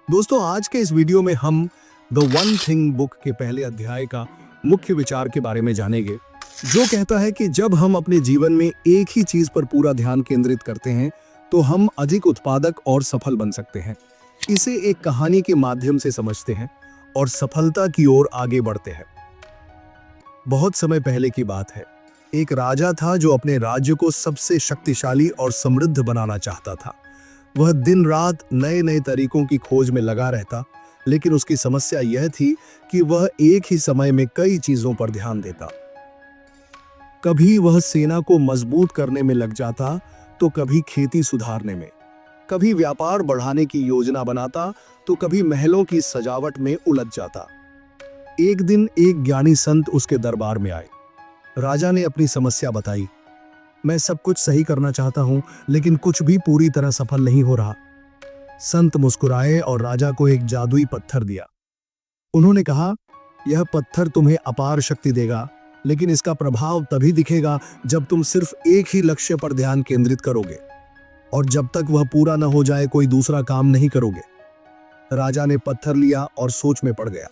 दोस्तों, आज के इस वीडियो में हम द वन थिंग बुक के पहले अध्याय का मुख्य विचार के बारे में जानेंगे, जो कहता है कि जब हम अपने जीवन में एक ही चीज पर पूरा ध्यान केंद्रित करते हैं तो हम अधिक उत्पादक और सफल बन सकते हैं। इसे एक कहानी के माध्यम से समझते हैं और सफलता की ओर आगे बढ़ते हैं। बहुत समय पहले की बात है। एक राजा था जो अपने राज्य को सबसे शक्तिशाली और समृद्ध बनाना चाहता था। वह दिन रात नए नए तरीकों की खोज में लगा रहता, लेकिन उसकी समस्या यह थी कि वह एक ही समय में कई चीजों पर ध्यान देता। कभी वह सेना को मजबूत करने में लग जाता, तो कभी खेती सुधारने में, कभी व्यापार बढ़ाने की योजना बनाता, तो कभी महलों की सजावट में उलझ जाता। एक दिन एक ज्ञानी संत उसके दरबार में आए। राजा ने अपनी समस्या बताई। मैं सब कुछ सही करना चाहता हूं, लेकिन कुछ भी पूरी तरह सफल नहीं हो रहा। संत मुस्कुराए और राजा को एक जादुई पत्थर दिया। उन्होंने कहा, यह पत्थर तुम्हें अपार शक्ति देगा, लेकिन इसका प्रभाव तभी दिखेगा जब तुम सिर्फ एक ही लक्ष्य पर ध्यान केंद्रित करोगे, और जब तक वह पूरा न हो जाए कोई दूसरा काम नहीं करोगे। राजा ने पत्थर लिया और सोच में पड़ गया।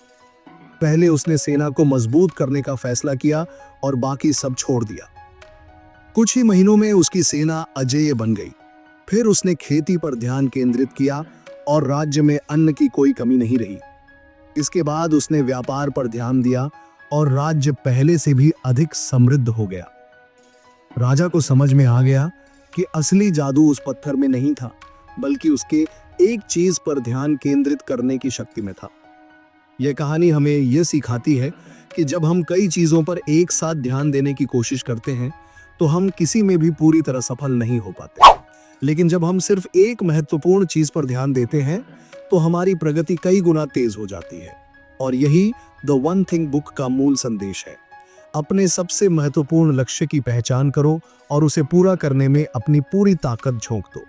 पहले उसने सेना को मजबूत करने का फैसला किया और बाकी सब छोड़ दिया। कुछ ही महीनों में उसकी सेना अजेय बन गई। फिर उसने खेती पर ध्यान केंद्रित किया और राज्य में अन्न की कोई कमी नहीं रही। इसके बाद उसने व्यापार पर ध्यान दिया और राज्य पहले से भी अधिक समृद्ध हो गया। राजा को समझ में आ गया कि असली जादू उस पत्थर में नहीं था, बल्कि उसके एक चीज पर ध्यान केंद्रित करने की शक्ति में था। यह कहानी हमें यह सिखाती है कि जब हम कई चीजों पर एक साथ ध्यान देने की कोशिश करते हैं तो हम किसी में भी पूरी तरह सफल नहीं हो पाते। लेकिन जब हम सिर्फ एक महत्वपूर्ण चीज पर ध्यान देते हैं तो हमारी प्रगति कई गुना तेज हो जाती है। और यही द वन थिंग बुक का मूल संदेश है। अपने सबसे महत्वपूर्ण लक्ष्य की पहचान करो और उसे पूरा करने में अपनी पूरी ताकत झोंक दो।